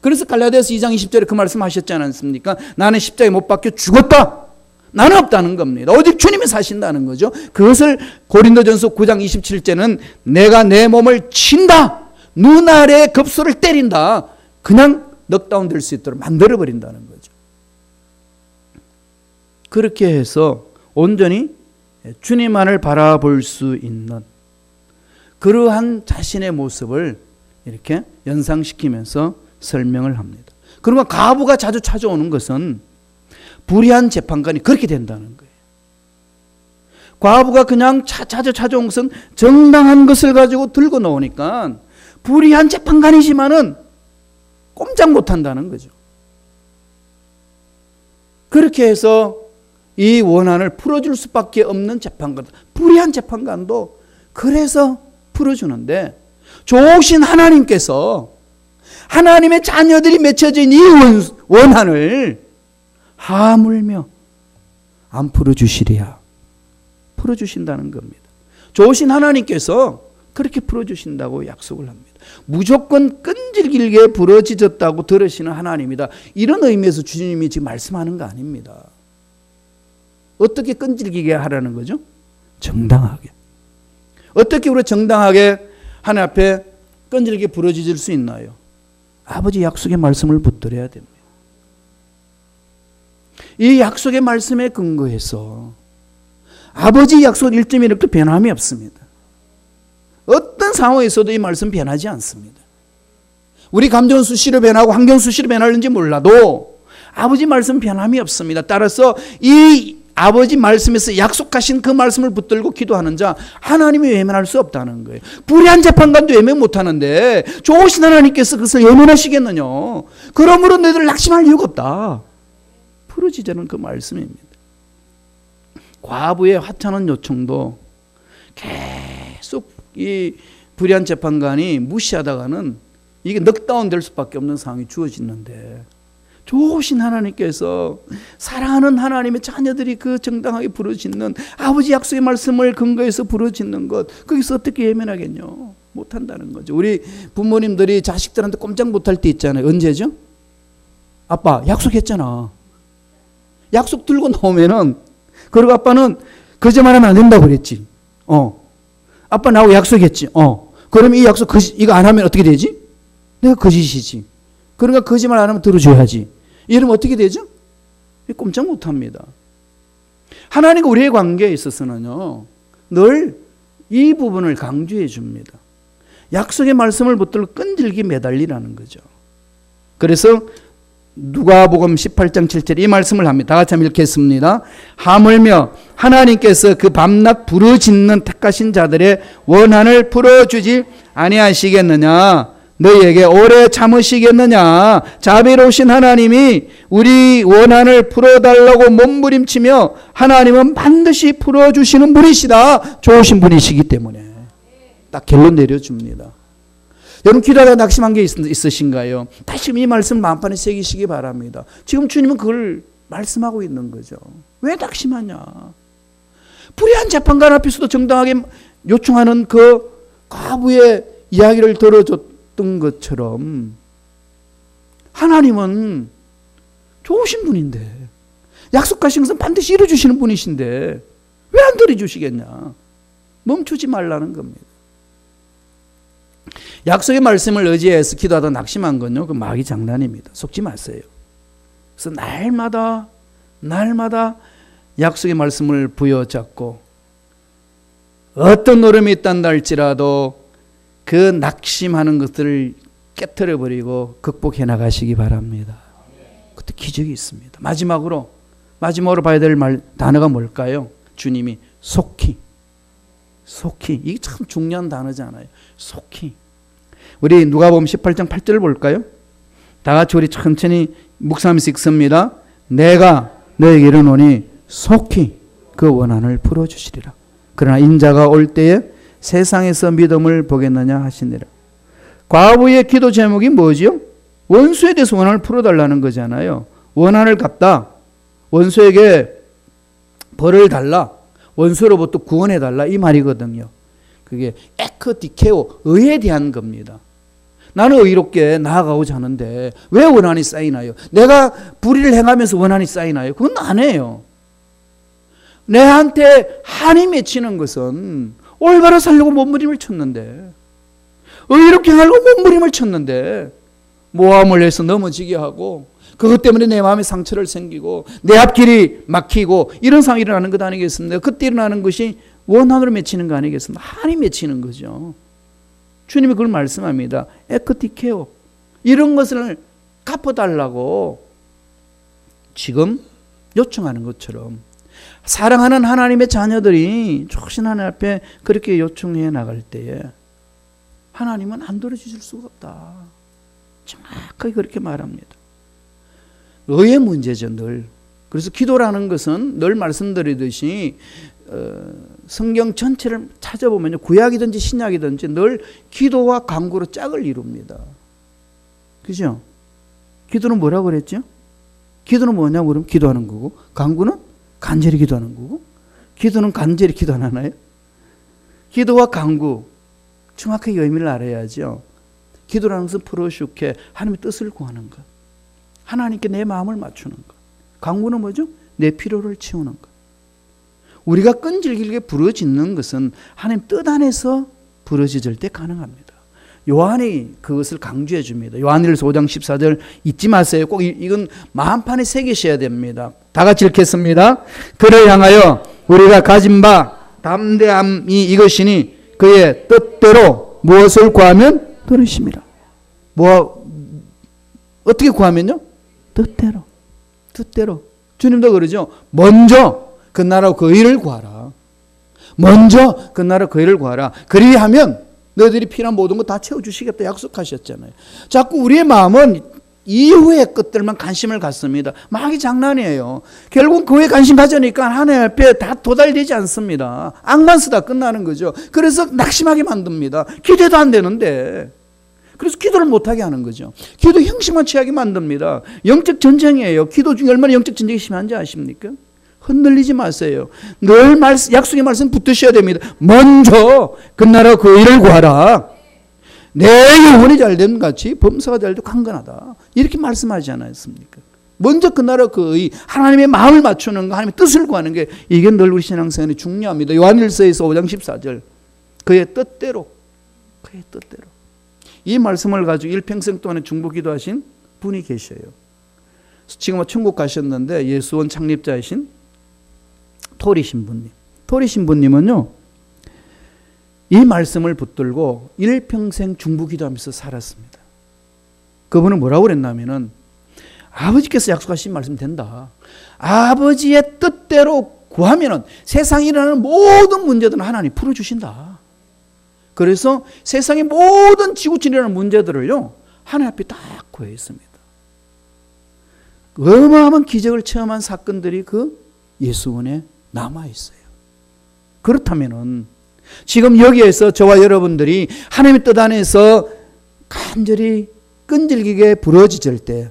S1: 그래서 갈라디아서 2장 20절에 그 말씀 하셨지 않습니까? 나는 십자가에 못 박혀 죽었다. 나는 없다는 겁니다. 오직 주님이 사신다는 거죠. 그것을 고린도전서 9장 27절은 내가 내 몸을 친다. 눈 아래 급소를 때린다. 그냥 넉다운 될 수 있도록 만들어버린다는 거죠. 그렇게 해서 온전히 주님만을 바라볼 수 있는 그러한 자신의 모습을 이렇게 연상시키면서 설명을 합니다. 그러면 과부가 자주 찾아오는 것은 불의한 재판관이 그렇게 된다는 거예요. 과부가 그냥 자주 찾아온 것은 정당한 것을 가지고 들고 나오니까 불의한 재판관이지만은 꼼짝 못한다는 거죠. 그렇게 해서 이 원한을 풀어줄 수밖에 없는 재판관, 불의한 재판관도 그래서 풀어주는데 좋으신 하나님께서 하나님의 자녀들이 맺혀진 이 원한을 하물며 안 풀어주시리야. 풀어주신다는 겁니다. 좋으신 하나님께서 그렇게 풀어주신다고 약속을 합니다. 무조건 끈질기게 부러지졌다고 들으시는 하나님이다. 이런 의미에서 주님이 지금 말씀하는 거 아닙니다. 어떻게 끈질기게 하라는 거죠? 정당하게. 어떻게 우리 정당하게 하나님 앞에 끈질기게 부러지질 수 있나요? 아버지 약속의 말씀을 붙들어야 됩니다. 이 약속의 말씀에 근거해서 아버지 약속 1.1도 변함이 없습니다. 어떤 상황에서도 이 말씀 변하지 않습니다. 우리 감정은 수시로 변하고 환경 수시로 변하는지 몰라도 아버지 말씀 변함이 없습니다. 따라서 이 아버지 말씀에서 약속하신 그 말씀을 붙들고 기도하는 자 하나님이 외면할 수 없다는 거예요. 불의한 재판관도 외면 못하는데 좋으신 하나님께서 그것을 외면하시겠느냐. 그러므로 너희들 낙심할 이유가 없다. 풀어지자는 그 말씀입니다. 과부의 하찮은 요청도 계속 이 불의한 재판관이 무시하다가는 이게 넉다운 될 수밖에 없는 상황이 주어지는데 좋으신 하나님께서 사랑하는 하나님의 자녀들이 그 정당하게 부르짖는 아버지 약속의 말씀을 근거해서 부르짖는 것, 거기서 어떻게 예면하겠뇨? 못한다는 거죠. 우리 부모님들이 자식들한테 꼼짝 못할 때 있잖아요. 언제죠? 아빠 약속했잖아. 약속 들고 나오면은 그리고 아빠는 거짓말하면 안 된다고 그랬지. 아빠 나하고 약속했지. 그럼 이 약속 이거 안 하면 어떻게 되지? 내가 거짓이지. 그러니까 거짓말 안 하면 들어줘야지. 이러면 어떻게 되죠? 꼼짝 못합니다. 하나님과 우리의 관계에 있어서는요, 늘 이 부분을 강조해 줍니다. 약속의 말씀을 붙들고 끈질기 매달리라는 거죠. 그래서 누가복음 18장 7절 이 말씀을 합니다. 다 같이 한번 읽겠습니다. 하물며 하나님께서 그 밤낮 부르짖는 택하신 자들의 원한을 풀어주지 아니하시겠느냐. 너희에게 오래 참으시겠느냐. 자비로우신 하나님이 우리 원한을 풀어달라고 몸부림치며 하나님은 반드시 풀어주시는 분이시다. 좋으신 분이시기 때문에 딱 결론 내려줍니다. 여러분 기도하다 낙심한 게 있으신가요? 다시 이 말씀 마음판에 새기시기 바랍니다. 지금 주님은 그걸 말씀하고 있는 거죠. 왜 낙심하냐? 불의한 재판관 앞에서도 정당하게 요청하는 그 과부의 이야기를 들어줬던 것처럼 하나님은 좋으신 분인데 약속하신 것은 반드시 이루어주시는 분이신데 왜 안 들어주시겠냐? 멈추지 말라는 겁니다. 약속의 말씀을 의지해서 기도하다 낙심한 건요, 그 마귀 장난입니다. 속지 마세요. 그래서 날마다 약속의 말씀을 부여잡고 어떤 노름이 있단다 할지라도 그 낙심하는 것들을 깨트려 버리고 극복해 나가시기 바랍니다. 그때 기적이 있습니다. 마지막으로 봐야 될 단어가 뭘까요? 주님이 속히. 이게 참 중요한 단어잖아요. 속히. 우리 누가복음 18장 8절을 볼까요? 다 같이 우리 천천히 묵상하면서 읽습니다. 내가 너에게 이르노니 속히 그 원한을 풀어주시리라. 그러나 인자가 올 때에 세상에서 믿음을 보겠느냐 하시니라. 과부의 기도 제목이 뭐지요? 원수에 대해서 원한을 풀어달라는 거잖아요. 원한을 갚다. 원수에게 벌을 달라. 원수로부터 구원해달라. 이 말이거든요. 그게 에크디케오, 의에 대한 겁니다. 나는 의롭게 나아가고자 하는데 왜 원한이 쌓이나요? 내가 불의를 행하면서 원한이 쌓이나요? 그건 아니에요. 내한테 한이 맺히는 것은 올바로 살려고 몸부림을 쳤는데, 의롭게 하려고 몸부림을 쳤는데 모함을 해서 넘어지게 하고, 그것 때문에 내 마음에 상처를 생기고 내 앞길이 막히고 이런 상황이 일어나는 것 아니겠습니까? 그때 일어나는 것이 원한으로 맺히는 거 아니겠습니까? 한이 맺히는 거죠. 주님이 그걸 말씀합니다. 에크티케오, 이런 것을 갚아달라고 지금 요청하는 것처럼 사랑하는 하나님의 자녀들이 조신 하나님 앞에 그렇게 요청해 나갈 때에 하나님은 안 들어주실 수가 없다. 정확하게 그렇게 말합니다. 의의 문제죠, 늘. 그래서 기도라는 것은 늘 말씀드리듯이 성경 전체를 찾아보면요, 구약이든지 신약이든지 늘 기도와 간구로 짝을 이룹니다. 그죠? 기도는 뭐라고 그랬죠? 기도는 뭐냐고 그러면 기도하는 거고, 간구는 간절히 기도하는 거고, 기도는 간절히 기도 안 하나요? 기도와 간구 정확하게 의미를 알아야죠. 기도라는 것은 프로슈케, 하나님의 뜻을 구하는 것, 하나님께 내 마음을 맞추는 것. 간구는 뭐죠? 내 필요를 채우는 것. 우리가 끈질기게 부르짖는 것은 하나님 뜻 안에서 부르짖을 때 가능합니다. 요한이 그것을 강조해 줍니다. 요한일서 5장 14절 잊지 마세요. 꼭 이건 마음판에 새기셔야 됩니다. 다 같이 읽겠습니다. 그를 향하여 우리가 가진 바 담대함이 이것이니 그의 뜻대로 무엇을 구하면 들으심이라. 어떻게 구하면요? 뜻대로. 주님도 그러죠. 먼저 그 나라와 그 의를 구하라. 먼저 그 나라와 그 의를 구하라. 그리하면 너희들이 필요한 모든 거 다 채워주시겠다 약속하셨잖아요. 자꾸 우리의 마음은 이후의 것들만 관심을 갖습니다. 막이 장난이에요. 결국 그에 관심 가져니까 하나님 앞에 다 도달되지 않습니다. 악만 쓰다 끝나는 거죠. 그래서 낙심하게 만듭니다. 기대도 안 되는데. 그래서 기도를 못하게 하는 거죠. 기도 형식만 취하게 만듭니다. 영적 전쟁이에요. 기도 중에 얼마나 영적 전쟁이 심한지 아십니까? 흔들리지 마세요. 늘 약속의 말씀 붙드셔야 됩니다. 먼저 그 나라 그 일을 구하라. 내 영혼이 잘됨 같이 범사가 잘되고 강건하다. 이렇게 말씀하지 않았습니까? 먼저 그 나라 그 의, 하나님의 마음을 맞추는 거, 하나님의 뜻을 구하는 게 이게 늘 우리 신앙생활이 중요합니다. 요한일서에서 5장 14절 그의 뜻대로 이 말씀을 가지고 일평생 동안에 중보기도하신 분이 계셔요. 지금 천국 가셨는데 예수원 창립자이신 토리 신부님은요 이 말씀을 붙들고 일평생 중보기도하면서 살았습니다. 그분은 뭐라고 그랬냐면은 아버지께서 약속하신 말씀 된다. 아버지의 뜻대로 구하면은 세상에 일어나는 모든 문제들은 하나님 풀어주신다. 그래서 세상의 모든 지구촌에 일어나는 문제들을요 하나님 앞에 딱 구했습니다. 어마어마한 기적을 체험한 사건들이 그 예수원에 남아있어요. 그렇다면은 지금 여기에서 저와 여러분들이 하나님의 뜻 안에서 간절히 끈질기게 부르짖을 때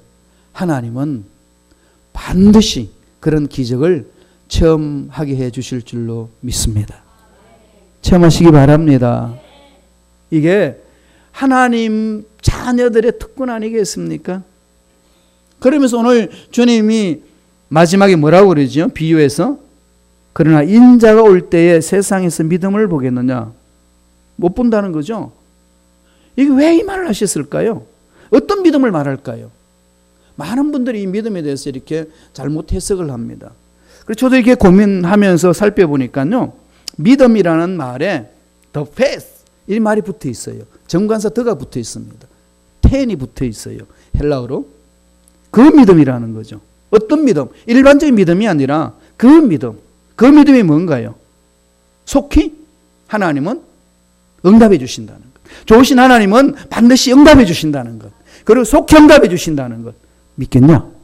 S1: 하나님은 반드시 그런 기적을 체험하게 해 주실 줄로 믿습니다. 체험하시기 바랍니다. 이게 하나님 자녀들의 특권 아니겠습니까? 그러면서 오늘 주님이 마지막에 뭐라고 그러죠? 비유해서 그러나 인자가 올 때에 세상에서 믿음을 보겠느냐? 못 본다는 거죠. 이게 왜 이 말을 하셨을까요? 어떤 믿음을 말할까요? 많은 분들이 이 믿음에 대해서 이렇게 잘못 해석을 합니다. 그래서 저도 이렇게 고민하면서 살펴보니까요, 믿음이라는 말에 the faith 이 말이 붙어 있어요. 정관사 더가 붙어 있습니다. 텐이 붙어 있어요. 헬라어로. 그 믿음이라는 거죠. 어떤 믿음? 일반적인 믿음이 아니라 그 믿음. 그 믿음이 뭔가요? 속히 하나님은 응답해 주신다는 것. 좋으신 하나님은 반드시 응답해 주신다는 것. 그리고 속히 응답해 주신다는 것. 믿겠냐?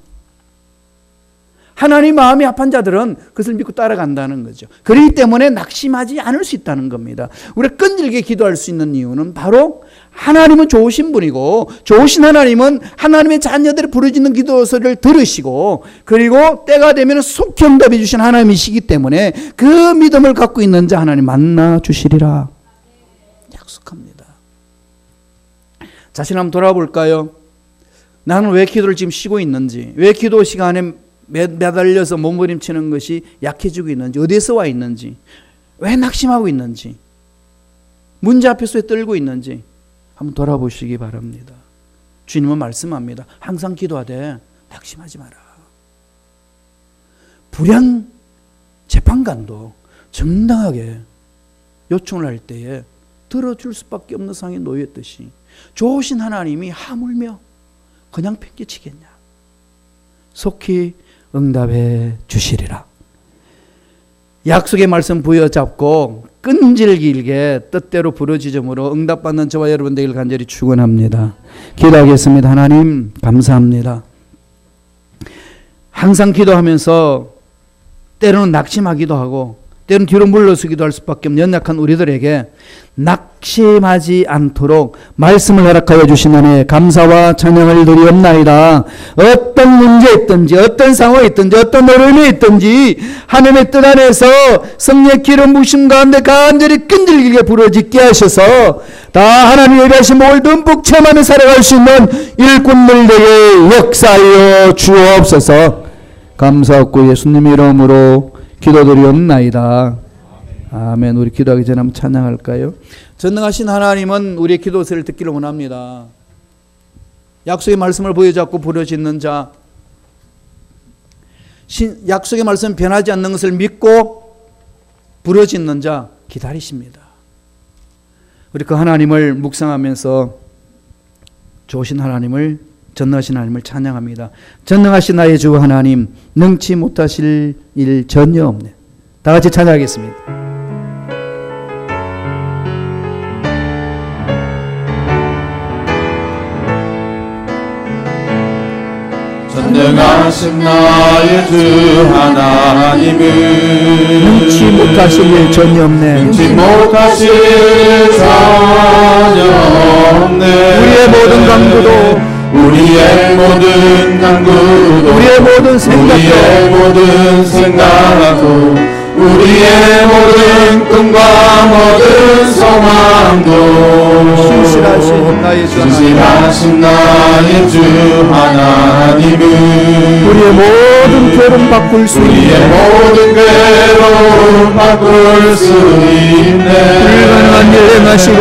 S1: 하나님 마음이 합한 자들은 그것을 믿고 따라간다는 거죠. 그렇기 때문에 낙심하지 않을 수 있다는 겁니다. 우리가 끈질게 기도할 수 있는 이유는 바로 하나님은 좋으신 분이고 좋으신 하나님은 하나님의 자녀들이 부르짖는 기도 소리를 들으시고 그리고 때가 되면 속히 응답해 주신 하나님이시기 때문에 그 믿음을 갖고 있는 자 하나님 만나 주시리라 약속합니다. 자신 한번 돌아볼까요? 나는 왜 기도를 지금 쉬고 있는지, 왜 기도 시간에 매달려서 몸부림치는 것이 약해지고 있는지, 어디에서 와 있는지, 왜 낙심하고 있는지, 문제 앞에서 왜 떨고 있는지 한번 돌아보시기 바랍니다. 주님은 말씀합니다. 항상 기도하되 낙심하지 마라. 불량 재판관도 정당하게 요청을 할 때에 들어줄 수밖에 없는 상황에 놓였듯이 좋으신 하나님이 하물며 그냥 팽개치겠냐. 속히 응답해 주시리라. 약속의 말씀 부여잡고 끈질기게 뜻대로 부르짖음으로 응답받는 저와 여러분 되길 간절히 축원합니다. 기도하겠습니다. 하나님 감사합니다. 항상 기도하면서 때로는 낙심하기도 하고 때로는 뒤로 물러서기도 할 수밖에 없는 연약한 우리들에게 낙심하지 않도록 말씀을 허락하여 주시나니 감사와 찬양을 드리옵나이다. 어떤 문제에 있든지 어떤 상황에 있든지 어떤 어려움에 있든지 하나님의 뜻 안에서 성령의 기름 부으심 가운데 간절히 끈질기게 부르짖게 하셔서 다 하나님의 예배하신 목을 듬뿍 체험하며 살아갈 수 있는 일꾼들에게 역사하여 주옵소서. 감사하고 예수님 이름으로 기도드리옵나이다. 아멘. 우리 기도하기 전에 한번 찬양할까요? 전능하신 하나님은 우리의 기도 소리를 듣기를 원합니다. 약속의 말씀을 보여잡고 부르짖는 자, 약속의 말씀 변하지 않는 것을 믿고 부르짖는 자 기다리십니다. 우리 그 하나님을 묵상하면서 좋으신 하나님을, 전능하신 하나님을 찬양합니다. 전능하신 나의 주 하나님, 능치 못하실 일 전혀 없네. 다 같이 찬양하겠습니다.
S2: 전능하신 나의 주 하나님은
S1: 능치 못하실 일 전혀 없네.
S2: 능치 못하실 일 전혀 없네.
S1: 우리의 모든 강구도,
S2: 우리의 모든 강구도,
S1: 우리의 모든
S2: 생각도, 우리의 모든 꿈과 모든 소망도
S1: 신실하신
S2: 나의 주 하나님은
S1: 우리의 모든 괴로움 바꿀 수 있네.
S2: 모든 괴로움 바꿀 수 있네.
S1: 불가능한 일 행하시고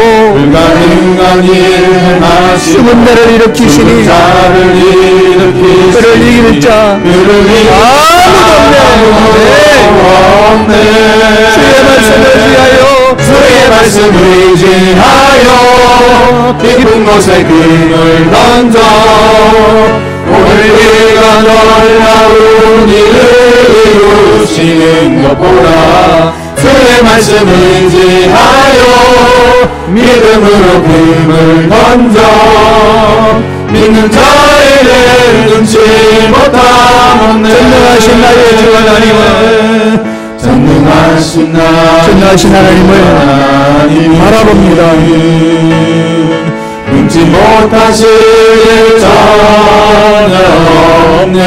S1: 죽은 자를 일으키시니 그를 이길 자 아무도 없네. 주의 말씀을 의지하여
S2: 깊은 곳에 금을 던져 오늘 우리가 놀라운 일을 이루시는 것 보라. 주의 말씀을 의지하여 믿음으로 금을 던져 믿는 자에게 눈치 못함.
S1: 전능하신 나의 주 하나님은
S2: 전능하신
S1: 하나님을 바라봅니다.
S2: 능치 못하실 일 전혀 없네.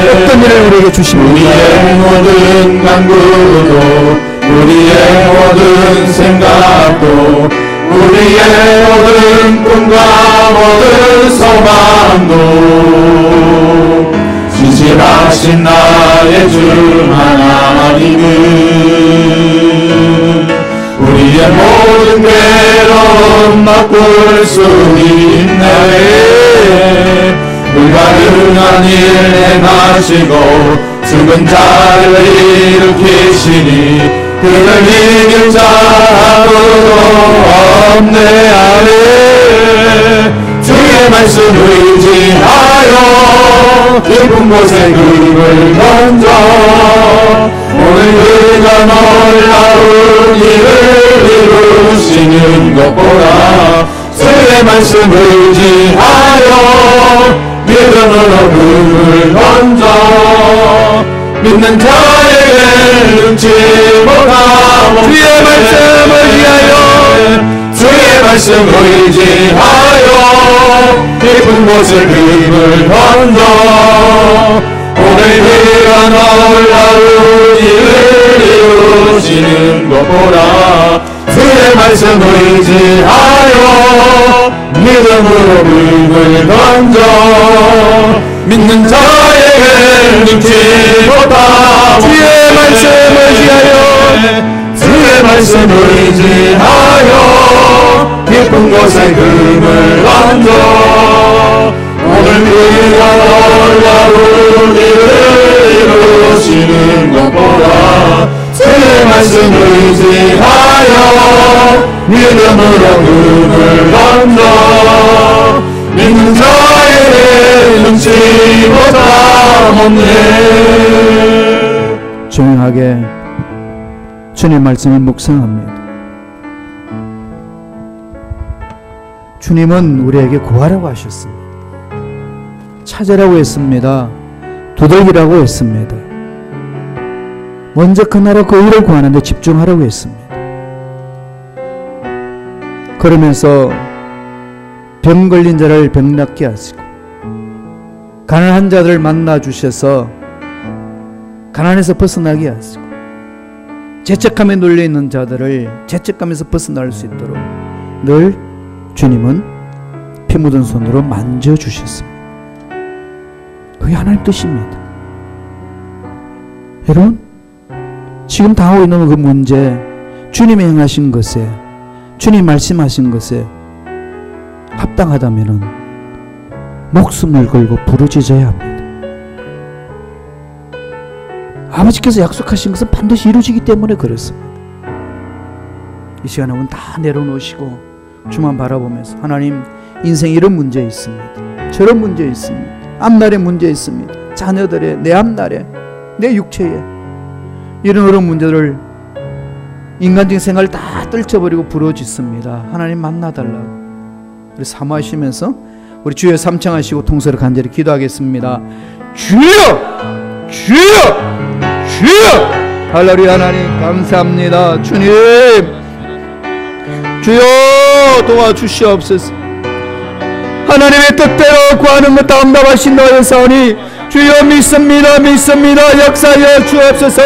S1: 어떤 일을 우리에게 주십니까?
S2: 우리의 모든 간구도, 우리의 모든 생각도, 우리의 모든 꿈과 모든 소망도 신실하신 나의 주 하나님은 우리의 모든 괴로움 바꿀 수 있네. 불가능한 일 행하시고 죽은 자를 일으키시니 그를 이길 자 아무도 없네. 아멘. 주의 말씀을 의지하여 깊은 곳에 금을 던져 오늘 그가 놀라운 일을 이루시는 것 보라. 주의 말씀을 의지하여 믿음으로 금을 던져 믿는 자에게 눈치 못하고 주의 말씀을 위하여 의지하여 깊은 곳에 금을 던져 오늘 그가 놀라운 일을 이루시는 것 보라. 주의 말씀을 의지하여 믿음으로 금을 던져 믿는 자에게 능치 못하
S1: 주의 말씀을 의지하여
S2: 주의 말씀을 의지하여 깊은 곳에 금을 던져 오늘 그가 놀라운 일을 이루시는 것보다 주의 말씀을 의지하여 믿음으로 금을 던져 믿는 자에게 능치 못함 없네.
S1: 조용하게 주님 말씀을 묵상합니다. 주님은 우리에게 구하라고 하셨습니다. 찾으라고 했습니다. 두들기라고 했습니다. 먼저 그 나라 그 의를 구하는 데 집중하라고 했습니다. 그러면서 병 걸린 자를 병 낫게 하시고 가난한 자들을 만나 주셔서 가난에서 벗어나게 하시고 죄책감에 눌려 있는 자들을 죄책감에서 벗어날 수 있도록 늘 주님은 피 묻은 손으로 만져주셨습니다. 그게 하나님 뜻입니다. 여러분, 지금 당하고 있는 그 문제, 주님이 행하신 것에, 주님 말씀하신 것에 합당하다면 목숨을 걸고 부르짖어야 합니다. 아버지께서 약속하신 것은 반드시 이루어지기 때문에 그렇습니다. 이 시간에 오늘 다 내려놓으시고 주만 바라보면서 하나님, 인생에 이런 문제 있습니다. 저런 문제 있습니다. 앞날에 문제 있습니다. 자녀들의, 내 앞날에, 내 육체에 이런 문제를 인간적인 생활을 다 떨쳐버리고 부러짓습니다. 하나님 만나달라고 우리 사모하시면서 우리 주여 삼창하시고 통서를 간절히 기도하겠습니다. 주여! 주여! 주여! 할렐루야. 하나님 감사합니다. 주님 주여 도와주시옵소서. 하나님의 뜻대로 구하는 것 다 응답하신다고 했사오니 주여 믿습니다. 역사하여 주옵소서.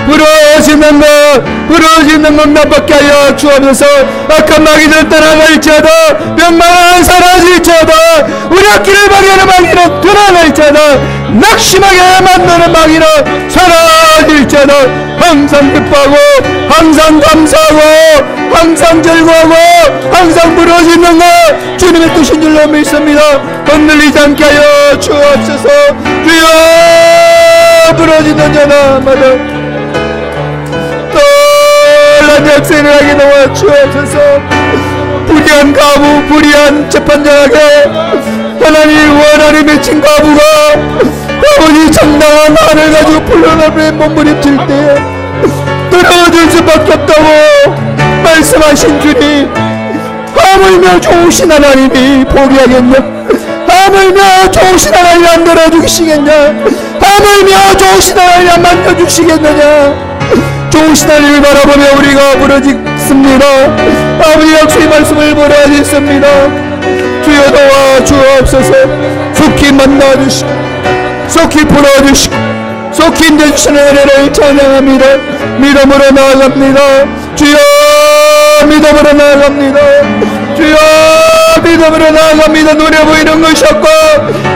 S1: 부러지는 것 응답받게 하여 주옵소서. 악한 마귀들 떠나갈지어다 병망은 사라질지어다 우리 앞길을 방해하는 마귀는 드러날지어다 낙심하게 만드는 마귀는 사라질지어다 항상 기뻐하고 항상 감사하고 항상 즐거워하고 항상 부러지는 것 주님의 뜻인 줄로 믿습니다. 흔들리지 않게 하여 주옵소서. 주여 부러지는 자나마다 놀란 역사를 하게 도와 주옵소서. 불의한 가부 불의한 재판장에게 하나님 원한이 맺힌 가부가 아버지 정당한 한을 가지고 풀려나며 몸부림칠 때 떨어질 수밖에 없다고 말씀하신 주님, 하물며 좋으신 하나님이 포기하겠냐? 하물며 좋으신 하나님 안 들어주시겠냐? 하물며 좋으신 하나님 안 만져주시겠느냐? 좋으신 하나님을 바라보며 우리가 부르짖습니다. 아버지 역시 말씀을 부르짖습니다. 주여 도와 주옵소서. 속히 만나주시고 속히 풀어주시고 속히 인도주시는 은혜를 찬양합니다. 믿음으로 나아갑니다. 주여 믿음으로 나아갑니다. 주여 믿음으로 나아갑니다. 눈에 보이는 것이 없고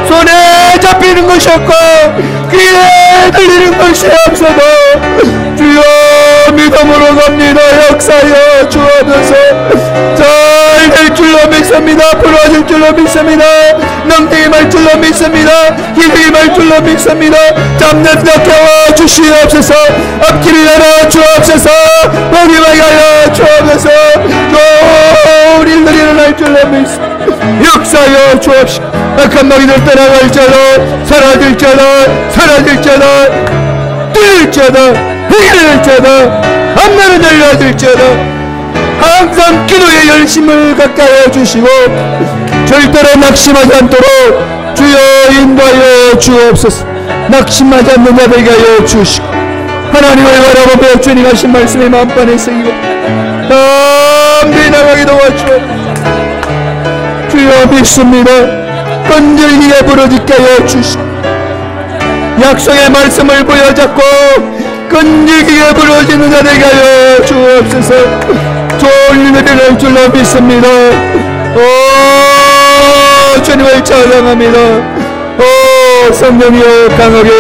S1: 손에 잡히는 것이 없고 귀에 들리는 것이 없어도 주여 믿음으로 갑니다. 역사하여 주옵소서. 잘 될 줄로 믿습니다. 풀어질 줄로 믿습니다. 능력이 말 줄로 믿습니다. 힘이 말 줄로 믿습니다. 잡는 자 깨워 주시옵소서. 앞길을 열어 주옵소서. 복임하게 하여 주옵소서. 좋은 일들이 일어날 줄로 믿습니다. 역사하여 주옵시고 악한 마귀들 떠나갈지어다 사라질지어다 뛸지어다 해결될지어다 앞날은 열려질지어다 항상 기도의 열심을 가까이 주시고 절대로 낙심하지 않도록 주여 인도하여 주옵소서. 낙심하지 않는 자들에게 하여 주시고 하나님을 바라보며 주님 하신 말씀에 마음판에 새기고 담대히 나가게 도와주옵소서. 주여 믿습니다. 끈질기게 부르짖게 하여 주시고 약속의 말씀을 부여잡고 끈질기게 부르짖는 자들에게 하여 주옵소서. 좋은 일들이 날 줄로 믿습니다. 오 주님을 찬양합니다. 오 성령이여 강하게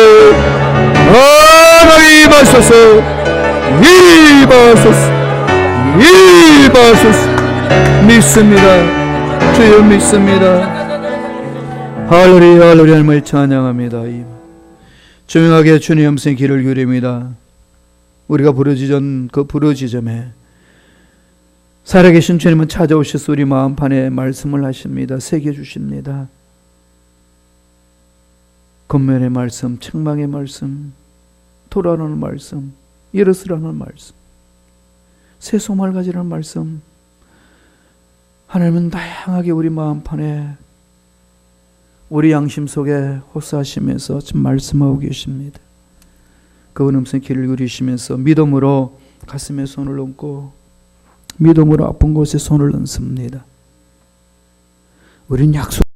S1: 임하소서. 임하소서. 믿습니다. 주여 믿습니다. 할렐루야 할렐루야 하나님을 찬양합니다. 조용하게 주님 음성 귀를 기울입니다. 우리가 부르짖은 그 부르짖음에 살아계신 주님은 찾아오셔서 우리 마음판에 말씀을 하십니다. 새겨주십니다. 권면의 말씀, 책망의 말씀, 돌아오는 말씀, 일어서라는 말씀, 새 소망을 가지라는 말씀. 하나님은 다양하게 우리 마음판에 우리 양심 속에 호소하시면서 지금 말씀하고 계십니다. 그 음성 귀를 기울이시면서 믿음으로 가슴에 손을 얹고 믿음으로 아픈 곳에 손을 얹습니다. 우린 약속